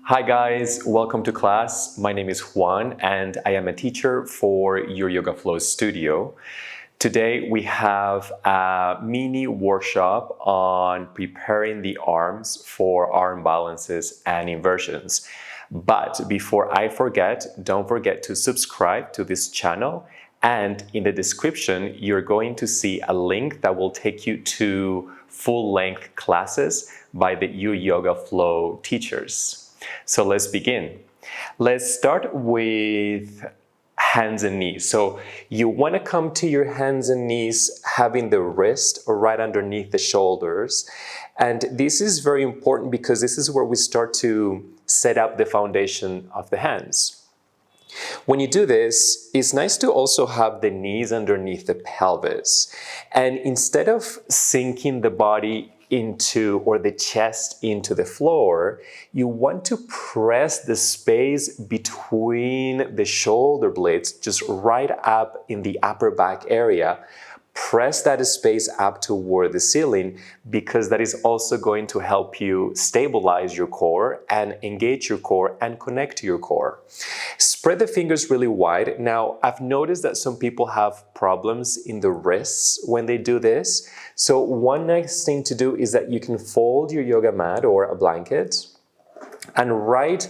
Hi guys, welcome to class. My name is Juan and I am a teacher for your Yoga Flow studio. Today we have a mini workshop on preparing the arms for arm balances and inversions. But before I forget, don't forget to subscribe to this channel, and in the description you're going to see a link that will take you to full-length classes by the Your Yoga Flow teachers. So let's begin. Let's start with hands and knees. So you want to come to your hands and knees having the wrist right underneath the shoulders. And this is very important because this is where we start to set up the foundation of the hands. When you do this, it's nice to also have the knees underneath the pelvis. And instead of sinking the body into, or the chest into the floor, you want to press the space between the shoulder blades just right up in the upper back area. Press that space up toward the ceiling, because that is also going to help you stabilize your core and engage your core and connect to your core. Spread the fingers really wide. Now, I've noticed that some people have problems in the wrists when they do this. So one nice thing to do is that you can fold your yoga mat or a blanket, and right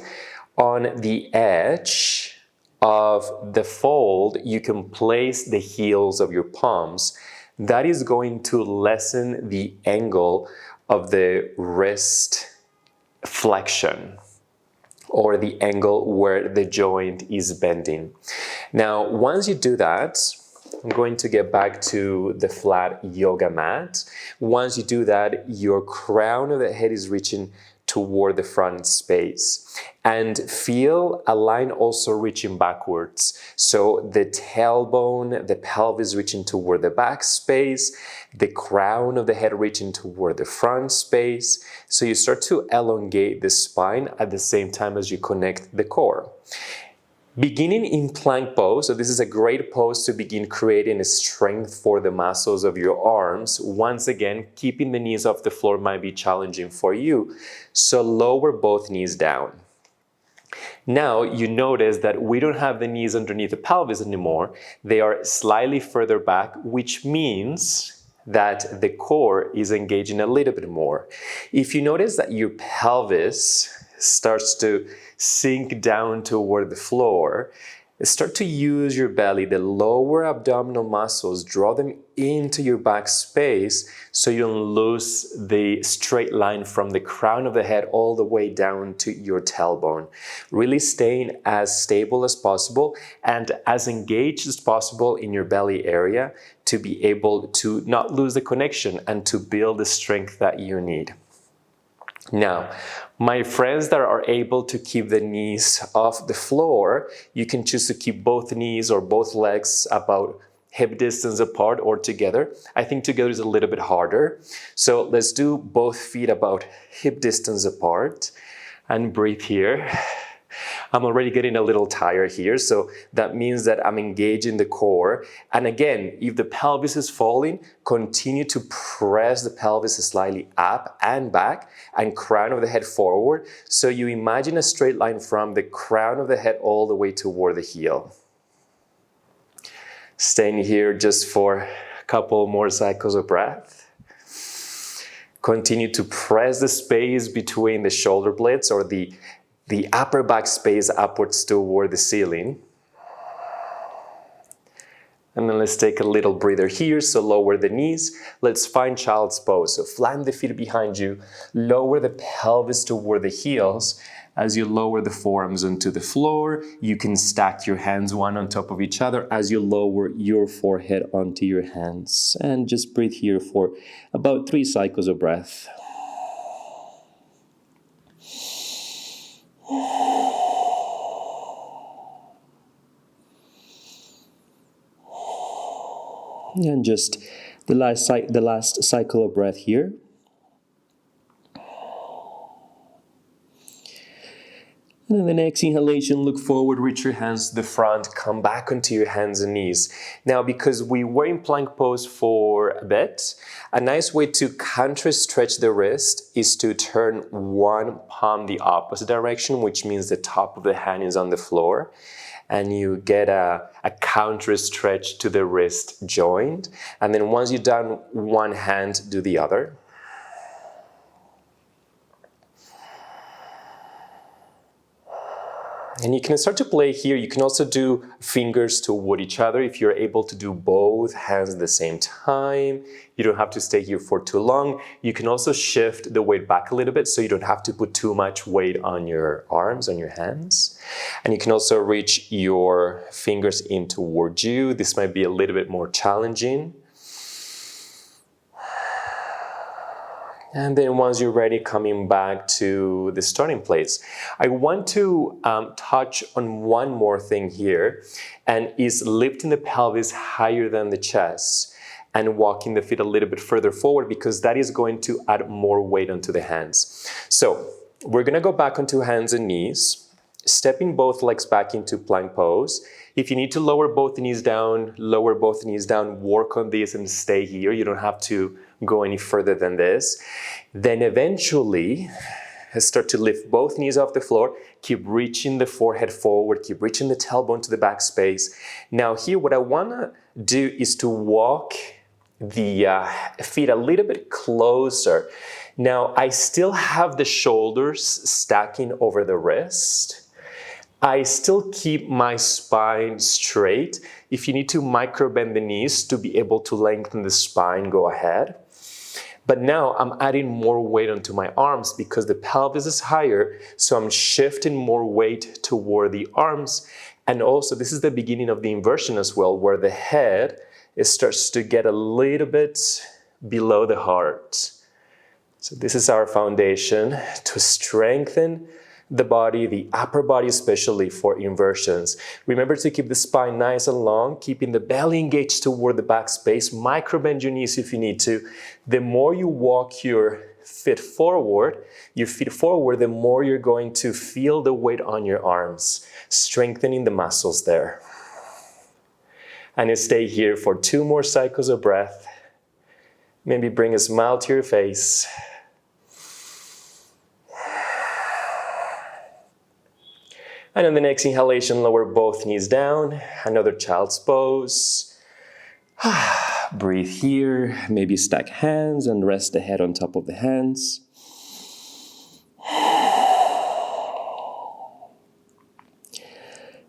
on the edge of the fold, you can place the heels of your palms. That is going to lessen the angle of the wrist flexion, or the angle where the joint is bending. Now, once you do that, I'm going to get back to the flat yoga mat. Once you do that, your crown of the head is reaching toward the front space, and feel a line also reaching backwards. So the tailbone, the pelvis reaching toward the back space, the crown of the head reaching toward the front space. So you start to elongate the spine at the same time as you connect the core. Beginning in plank pose, so this is a great pose to begin creating a strength for the muscles of your arms. Once again, keeping the knees off the floor might be challenging for you, so lower both knees down. Now you notice that we don't have the knees underneath the pelvis anymore. They are slightly further back, which means that the core is engaging a little bit more. If you notice that your pelvis starts to sink down toward the floor, start to use your belly, the lower abdominal muscles, draw them into your back space so you don't lose the straight line from the crown of the head all the way down to your tailbone. Really staying as stable as possible and as engaged as possible in your belly area to be able to not lose the connection and to build the strength that you need. Now, my friends that are able to keep the knees off the floor, you can choose to keep both knees or both legs about hip distance apart or together. I think together is a little bit harder. So let's do both feet about hip distance apart and breathe here. I'm already getting a little tired here, so that means that I'm engaging the core. And again, if the pelvis is falling, continue to press the pelvis slightly up and back and crown of the head forward. So you imagine a straight line from the crown of the head all the way toward the heel. Staying here just for a couple more cycles of breath. Continue to press the space between the shoulder blades, or the upper back space upwards toward the ceiling. And then let's take a little breather here, so lower the knees. Let's find child's pose. So flat the feet behind you, lower the pelvis toward the heels. As you lower the forearms onto the floor, you can stack your hands one on top of each other as you lower your forehead onto your hands. And just breathe here for about 3 cycles of breath. And just the last cycle of breath here. And then the next inhalation, look forward, reach your hands to the front, come back onto your hands and knees. Now, because we were in plank pose for a bit, a nice way to counter-stretch the wrist is to turn one palm the opposite direction, which means the top of the hand is on the floor. And you get a counter stretch to the wrist joint. And then once you've done one hand, do the other. And you can start to play here. You can also do fingers toward each other if you're able to do both hands at the same time. You don't have to stay here for too long. You can also shift the weight back a little bit so you don't have to put too much weight on your arms, on your hands. And you can also reach your fingers in towards you. This might be a little bit more challenging. And then once you're ready, coming back to the starting place. I want to touch on one more thing here, and is lifting the pelvis higher than the chest and walking the feet a little bit further forward, because that is going to add more weight onto the hands. So we're gonna go back onto hands and knees, stepping both legs back into plank pose. If you need to lower both knees down, lower both knees down, work on this and stay here. You don't have to go any further than this. Then eventually, start to lift both knees off the floor. Keep reaching the forehead forward. Keep reaching the tailbone to the back space. Now here, what I wanna do is to walk the feet a little bit closer. Now, I still have the shoulders stacking over the wrist. I still keep my spine straight. If you need to micro bend the knees to be able to lengthen the spine, go ahead. But now I'm adding more weight onto my arms because the pelvis is higher, so I'm shifting more weight toward the arms. And also, this is the beginning of the inversion as well, where the head starts to get a little bit below the heart. So this is our foundation to strengthen the body, the upper body, especially for inversions. Remember to keep the spine nice and long, keeping the belly engaged toward the back space. Micro bend your knees if you need to. The more you walk your feet forward, the more you're going to feel the weight on your arms, strengthening the muscles there. And you stay here for 2 more cycles of breath. Maybe bring a smile to your face. And on the next inhalation, lower both knees down. Another child's pose. Breathe here. Maybe stack hands and rest the head on top of the hands.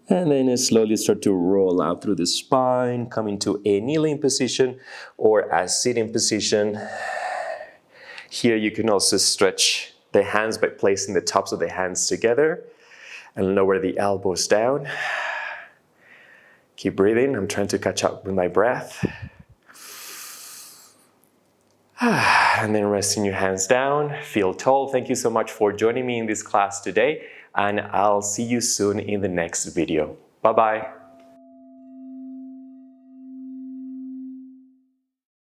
And then slowly start to roll out through the spine, come into a kneeling position or a sitting position. Here you can also stretch the hands by placing the tops of the hands together and lower the elbows down. Keep breathing. I'm trying to catch up with my breath. And then resting your hands down. Feel tall. Thank you so much for joining me in this class today. And I'll see you soon in the next video. Bye-bye.